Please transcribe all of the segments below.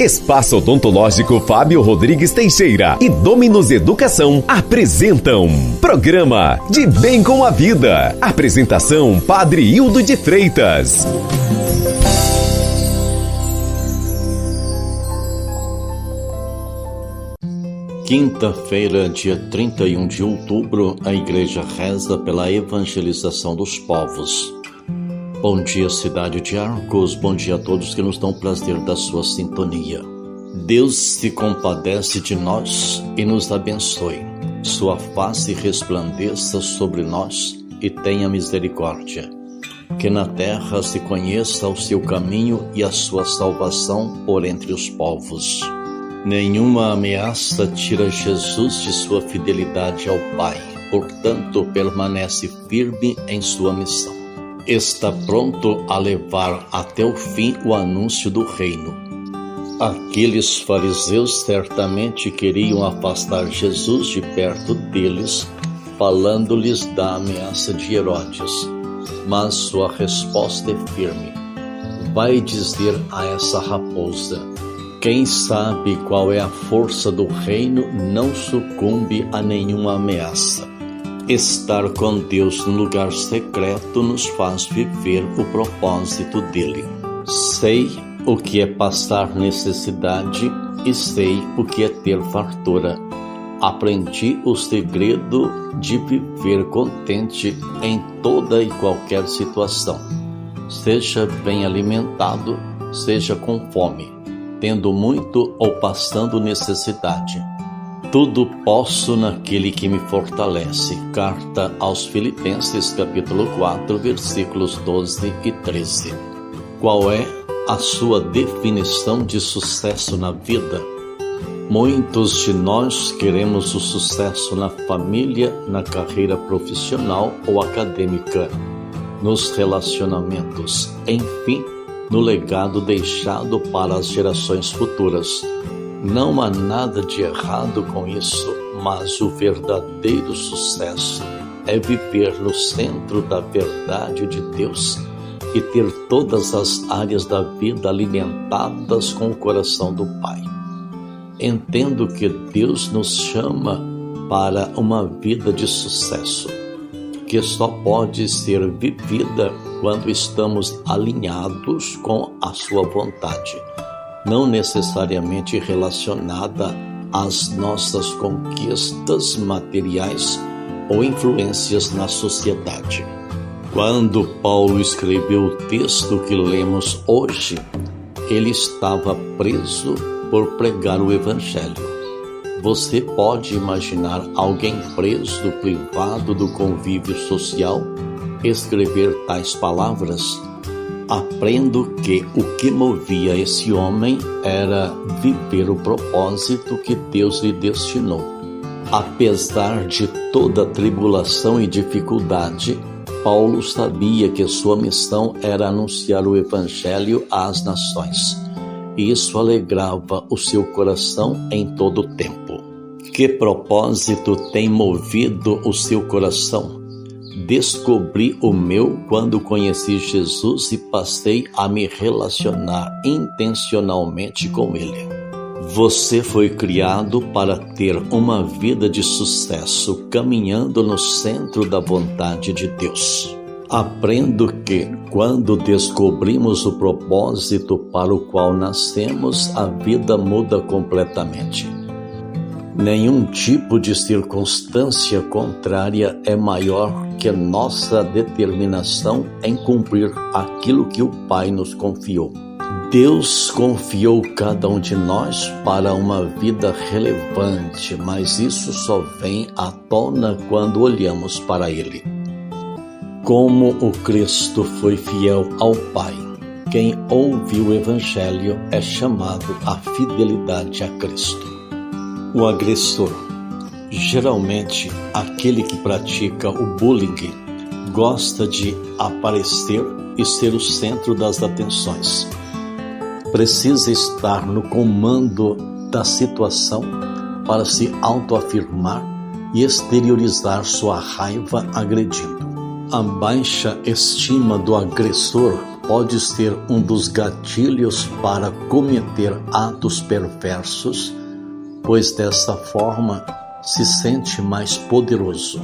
Espaço Odontológico Fábio Rodrigues Teixeira e Dominus Educação apresentam Programa De Bem com a Vida. Apresentação Padre Hildo de Freitas. Quinta-feira, dia 31 de outubro, a Igreja reza pela evangelização dos povos. Bom dia, cidade de Arcos, bom dia a todos que nos dão o prazer da sua sintonia. Deus se compadece de nós e nos abençoe. Sua face resplandeça sobre nós e tenha misericórdia. Que na terra se conheça o seu caminho e a sua salvação por entre os povos. Nenhuma ameaça tira Jesus de sua fidelidade ao Pai, portanto permanece firme em sua missão. Está pronto a levar até o fim o anúncio do reino. Aqueles fariseus certamente queriam afastar Jesus de perto deles, falando-lhes da ameaça de Herodes, mas sua resposta é firme. Vai dizer a essa raposa: quem sabe qual é a força do reino não sucumbe a nenhuma ameaça. Estar com Deus no lugar secreto nos faz viver o propósito dele. Sei o que é passar necessidade e sei o que é ter fartura. Aprendi o segredo de viver contente em toda e qualquer situação. Seja bem alimentado, seja com fome, tendo muito ou passando necessidade. Tudo posso naquele que me fortalece. Carta aos Filipenses, capítulo 4, versículos 12 e 13. Qual é a sua definição de sucesso na vida? Muitos de nós queremos o sucesso na família, na carreira profissional ou acadêmica, nos relacionamentos, enfim, no legado deixado para as gerações futuras. Não há nada de errado com isso, mas o verdadeiro sucesso é viver no centro da verdade de Deus e ter todas as áreas da vida alimentadas com o coração do Pai. Entendo que Deus nos chama para uma vida de sucesso, que só pode ser vivida quando estamos alinhados com a sua vontade, não necessariamente relacionada às nossas conquistas materiais ou influências na sociedade. Quando Paulo escreveu o texto que lemos hoje, ele estava preso por pregar o Evangelho. Você pode imaginar alguém preso, privado do convívio social, escrever tais palavras? Aprendo que o que movia esse homem era viver o propósito que Deus lhe destinou. Apesar de toda tribulação e dificuldade, Paulo sabia que sua missão era anunciar o Evangelho às nações. E isso alegrava o seu coração em todo o tempo. Que propósito tem movido o seu coração? Descobri o meu quando conheci Jesus e passei a me relacionar intencionalmente com Ele. Você foi criado para ter uma vida de sucesso, caminhando no centro da vontade de Deus. Aprendo que, quando descobrimos o propósito para o qual nascemos, a vida muda completamente. Nenhum tipo de circunstância contrária é maior que nossa determinação em cumprir aquilo que o Pai nos confiou. Deus confiou cada um de nós para uma vida relevante, mas isso só vem à tona quando olhamos para Ele. Como o Cristo foi fiel ao Pai, quem ouve o Evangelho é chamado à fidelidade a Cristo. O agressor, geralmente aquele que pratica o bullying, gosta de aparecer e ser o centro das atenções. Precisa estar no comando da situação para se autoafirmar e exteriorizar sua raiva agredindo. A baixa estima do agressor pode ser um dos gatilhos para cometer atos perversos, pois dessa forma se sente mais poderoso.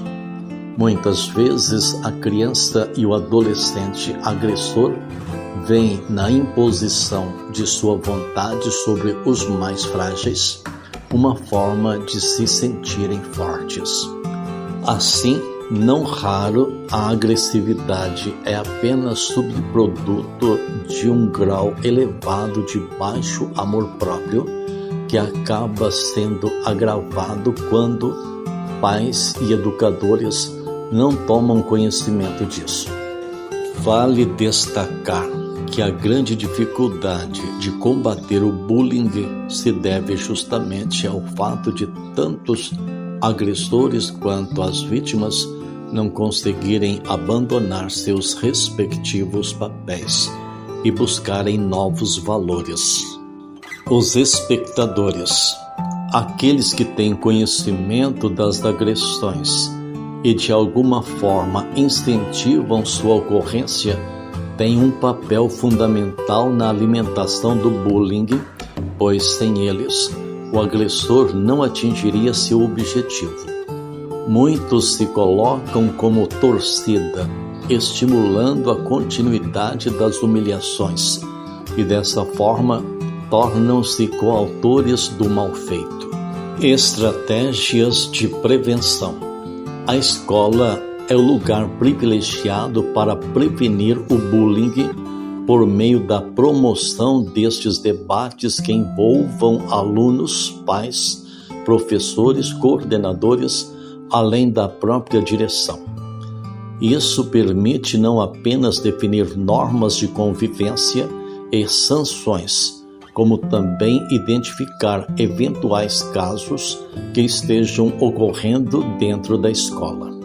Muitas vezes a criança e o adolescente agressor veem na imposição de sua vontade sobre os mais frágeis uma forma de se sentirem fortes. Assim, não raro, a agressividade é apenas subproduto de um grau elevado de baixo amor próprio, que acaba sendo agravado quando pais e educadores não tomam conhecimento disso. Vale destacar que a grande dificuldade de combater o bullying se deve justamente ao fato de tantos agressores quanto as vítimas não conseguirem abandonar seus respectivos papéis e buscarem novos valores. Os espectadores, aqueles que têm conhecimento das agressões e de alguma forma incentivam sua ocorrência, têm um papel fundamental na alimentação do bullying, pois sem eles, o agressor não atingiria seu objetivo. Muitos se colocam como torcida, estimulando a continuidade das humilhações e dessa forma tornam-se coautores do mal feito. Estratégias de prevenção. A escola é o lugar privilegiado para prevenir o bullying por meio da promoção destes debates que envolvam alunos, pais, professores, coordenadores, além da própria direção. Isso permite não apenas definir normas de convivência e sanções, como também identificar eventuais casos que estejam ocorrendo dentro da escola.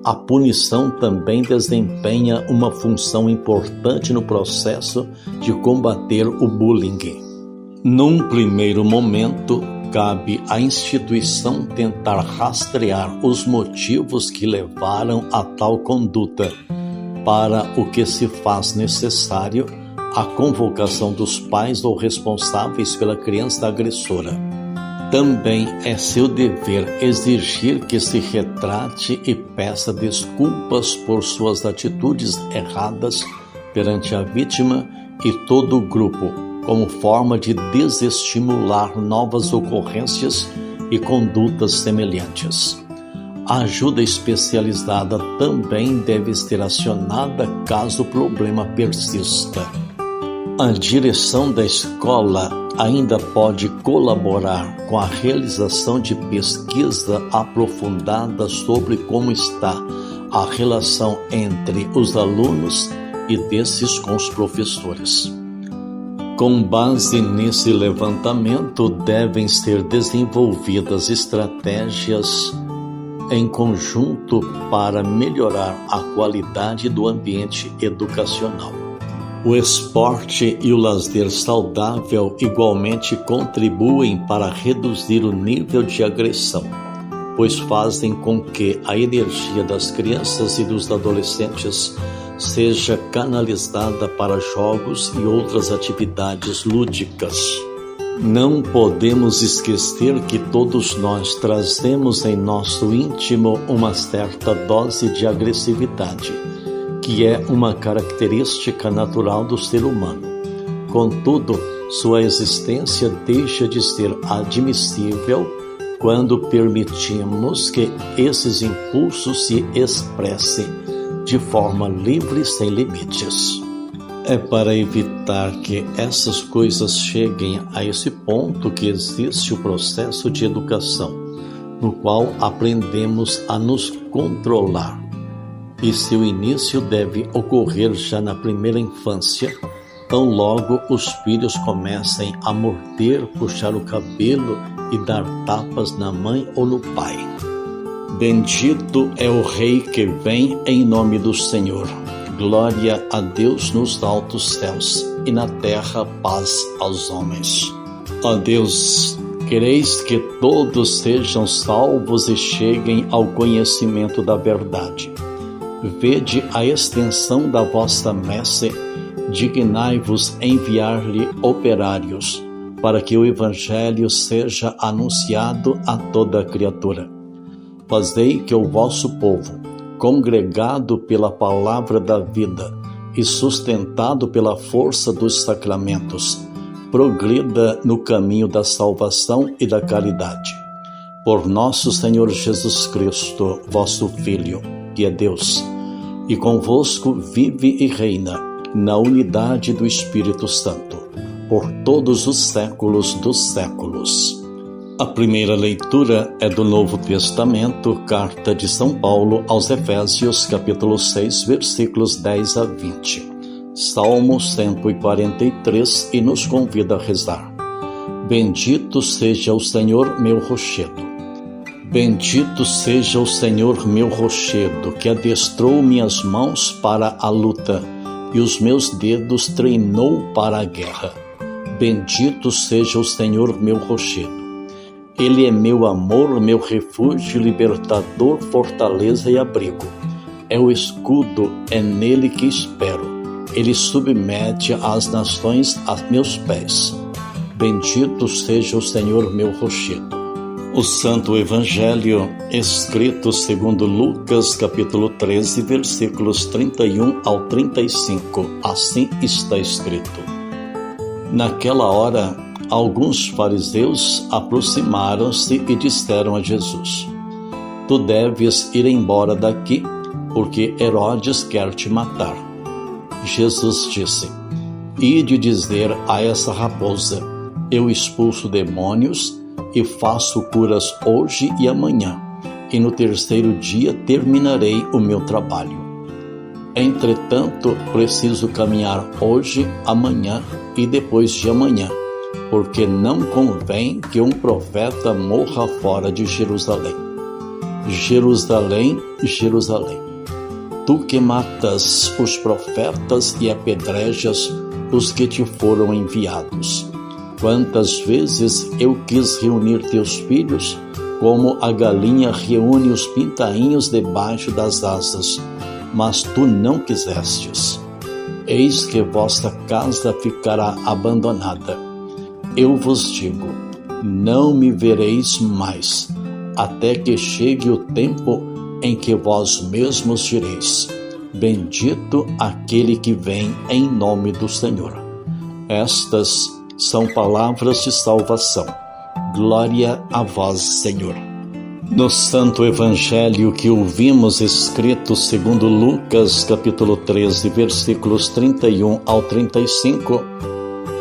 A punição também desempenha uma função importante no processo de combater o bullying. Num primeiro momento, cabe à instituição tentar rastrear os motivos que levaram a tal conduta, para o que se faz necessário a convocação dos pais ou responsáveis pela criança agressora. Também é seu dever exigir que se retrate e peça desculpas por suas atitudes erradas perante a vítima e todo o grupo, como forma de desestimular novas ocorrências e condutas semelhantes. A ajuda especializada também deve ser acionada caso o problema persista. A direção da escola ainda pode colaborar com a realização de pesquisa aprofundada sobre como está a relação entre os alunos e desses com os professores. Com base nesse levantamento, devem ser desenvolvidas estratégias em conjunto para melhorar a qualidade do ambiente educacional. O esporte e o lazer saudável igualmente contribuem para reduzir o nível de agressão, pois fazem com que a energia das crianças e dos adolescentes seja canalizada para jogos e outras atividades lúdicas. Não podemos esquecer que todos nós trazemos em nosso íntimo uma certa dose de agressividade, que é uma característica natural do ser humano. Contudo, sua existência deixa de ser admissível quando permitimos que esses impulsos se expressem de forma livre, sem limites. É para evitar que essas coisas cheguem a esse ponto que existe o processo de educação, no qual aprendemos a nos controlar. E seu início deve ocorrer já na primeira infância, tão logo os filhos comecem a morder, puxar o cabelo e dar tapas na mãe ou no pai. Bendito é o Rei que vem em nome do Senhor. Glória a Deus nos altos céus e na terra paz aos homens. Ó Deus, quereis que todos sejam salvos e cheguem ao conhecimento da verdade. Vede a extensão da vossa messe, dignai-vos enviar-lhe operários, para que o Evangelho seja anunciado a toda criatura. Fazei que o vosso povo, congregado pela palavra da vida e sustentado pela força dos sacramentos, progrida no caminho da salvação e da caridade. Por nosso Senhor Jesus Cristo, vosso Filho, que é Deus, e convosco vive e reina na unidade do Espírito Santo, por todos os séculos dos séculos. A primeira leitura é do Novo Testamento, carta de São Paulo aos Efésios, capítulo 6, versículos 10 a 20. Salmo 143, e nos convida a rezar. Bendito seja o Senhor meu rochedo. Bendito seja o Senhor meu rochedo, que adestrou minhas mãos para a luta e os meus dedos treinou para a guerra. Bendito seja o Senhor meu rochedo. Ele é meu amor, meu refúgio, libertador, fortaleza e abrigo. É o escudo, é nele que espero. Ele submete as nações a meus pés. Bendito seja o Senhor meu rochedo. O Santo Evangelho, escrito segundo Lucas, capítulo 13, versículos 31 ao 35, assim está escrito. Naquela hora, alguns fariseus aproximaram-se e disseram a Jesus: Tu deves ir embora daqui, porque Herodes quer te matar. Jesus disse: Ide dizer a essa raposa: Eu expulso demônios e faço curas hoje e amanhã, e no terceiro dia terminarei o meu trabalho. Entretanto, preciso caminhar hoje, amanhã e depois de amanhã, porque não convém que um profeta morra fora de Jerusalém. Jerusalém, Jerusalém, tu que matas os profetas e apedrejas os que te foram enviados. Quantas vezes eu quis reunir teus filhos, como a galinha reúne os pintainhos debaixo das asas, mas tu não quisestes. Eis que vossa casa ficará abandonada. Eu vos digo, não me vereis mais, até que chegue o tempo em que vós mesmos direis: Bendito aquele que vem em nome do Senhor. Estas são palavras de salvação. Glória a vós, Senhor. No Santo Evangelho que ouvimos, escrito segundo Lucas, capítulo 13, versículos 31 ao 35,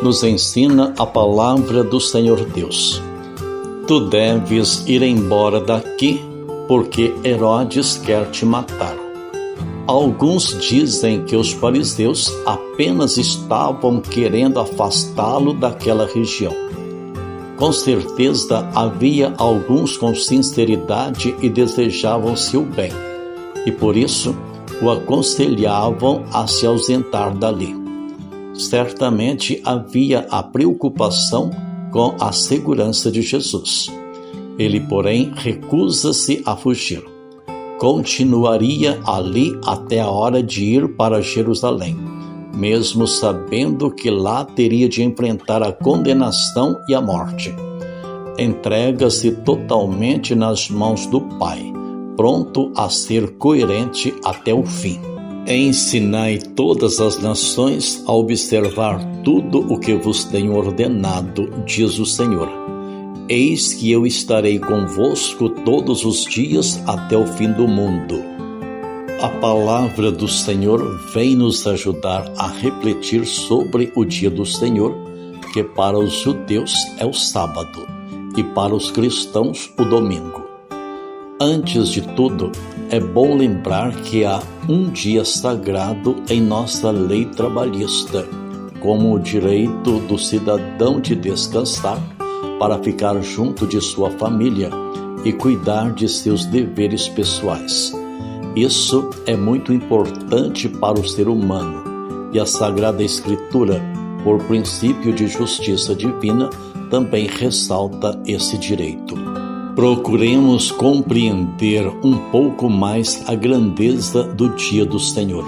nos ensina a palavra do Senhor Deus. Tu deves ir embora daqui, porque Herodes quer te matar. Alguns dizem que os fariseus apenas estavam querendo afastá-lo daquela região. Com certeza havia alguns com sinceridade e desejavam seu bem, e por isso o aconselhavam a se ausentar dali. Certamente havia a preocupação com a segurança de Jesus. Ele, porém, recusa-se a fugir. Continuaria ali até a hora de ir para Jerusalém, mesmo sabendo que lá teria de enfrentar a condenação e a morte. Entrega-se totalmente nas mãos do Pai, pronto a ser coerente até o fim. Ensinai todas as nações a observar tudo o que vos tenho ordenado, diz o Senhor. Eis que eu estarei convosco todos os dias até o fim do mundo. A palavra do Senhor vem nos ajudar a refletir sobre o dia do Senhor, que para os judeus é o sábado e para os cristãos o domingo. Antes de tudo, é bom lembrar que há um dia sagrado em nossa lei trabalhista, como o direito do cidadão de descansar para ficar junto de sua família e cuidar de seus deveres pessoais. Isso é muito importante para o ser humano, e a Sagrada Escritura, por princípio de justiça divina, também ressalta esse direito. Procuremos compreender um pouco mais a grandeza do dia do Senhor.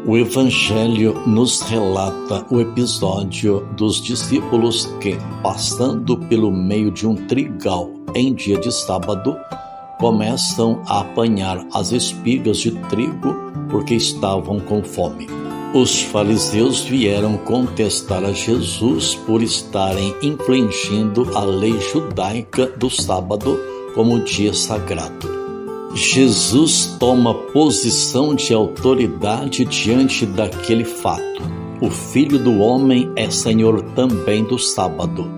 O Evangelho nos relata o episódio dos discípulos que, passando pelo meio de um trigal em dia de sábado, começam a apanhar as espigas de trigo porque estavam com fome. Os fariseus vieram contestar a Jesus por estarem infringindo a lei judaica do sábado como dia sagrado. Jesus toma posição de autoridade diante daquele fato. O Filho do Homem é Senhor também do sábado.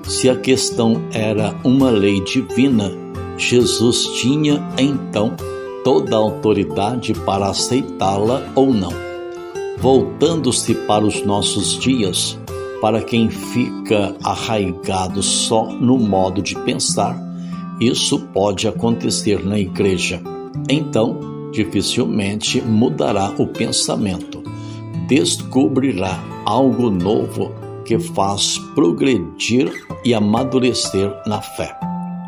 Se a questão era uma lei divina, Jesus tinha, então, toda a autoridade para aceitá-la ou não. Voltando-se para os nossos dias, para quem fica arraigado só no modo de pensar, isso pode acontecer na igreja. Então, dificilmente mudará o pensamento. Descobrirá algo novo que faz progredir e amadurecer na fé.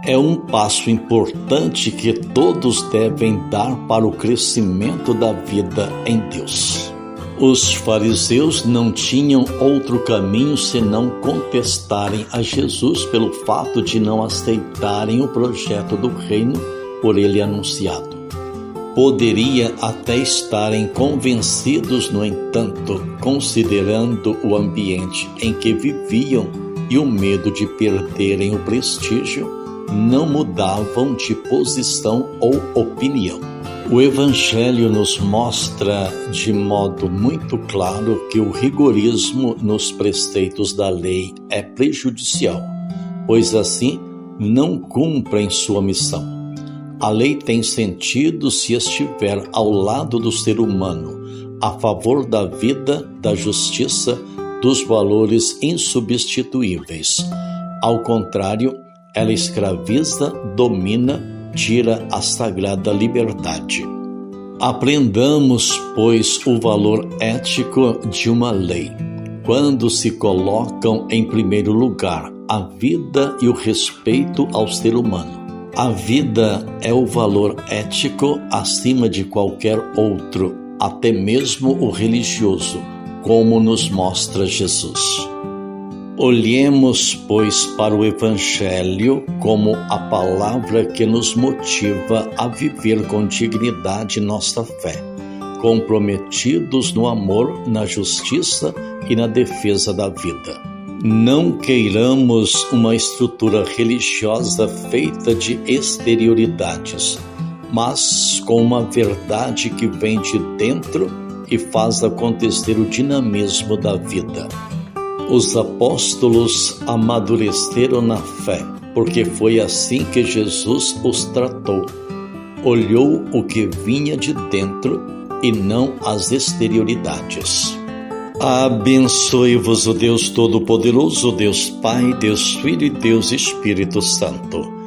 É um passo importante que todos devem dar para o crescimento da vida em Deus. Os fariseus não tinham outro caminho senão contestarem a Jesus pelo fato de não aceitarem o projeto do reino por ele anunciado. Poderia até estarem convencidos, no entanto, considerando o ambiente em que viviam e o medo de perderem o prestígio, não mudavam de posição ou opinião. O Evangelho nos mostra de modo muito claro que o rigorismo nos preceitos da lei é prejudicial, pois assim não cumprem sua missão. A lei tem sentido se estiver ao lado do ser humano, a favor da vida, da justiça, dos valores insubstituíveis. Ao contrário, ela escraviza, domina, tira a sagrada liberdade. Aprendamos, pois, o valor ético de uma lei, quando se colocam em primeiro lugar a vida e o respeito ao ser humano. A vida é o valor ético acima de qualquer outro, até mesmo o religioso, como nos mostra Jesus. Olhemos, pois, para o Evangelho como a palavra que nos motiva a viver com dignidade nossa fé, comprometidos no amor, na justiça e na defesa da vida. Não queiramos uma estrutura religiosa feita de exterioridades, mas com uma verdade que vem de dentro e faz acontecer o dinamismo da vida. Os apóstolos amadureceram na fé, porque foi assim que Jesus os tratou. Olhou o que vinha de dentro e não as exterioridades. Abençoe-vos o Deus Todo-Poderoso, Deus Pai, Deus Filho e Deus Espírito Santo.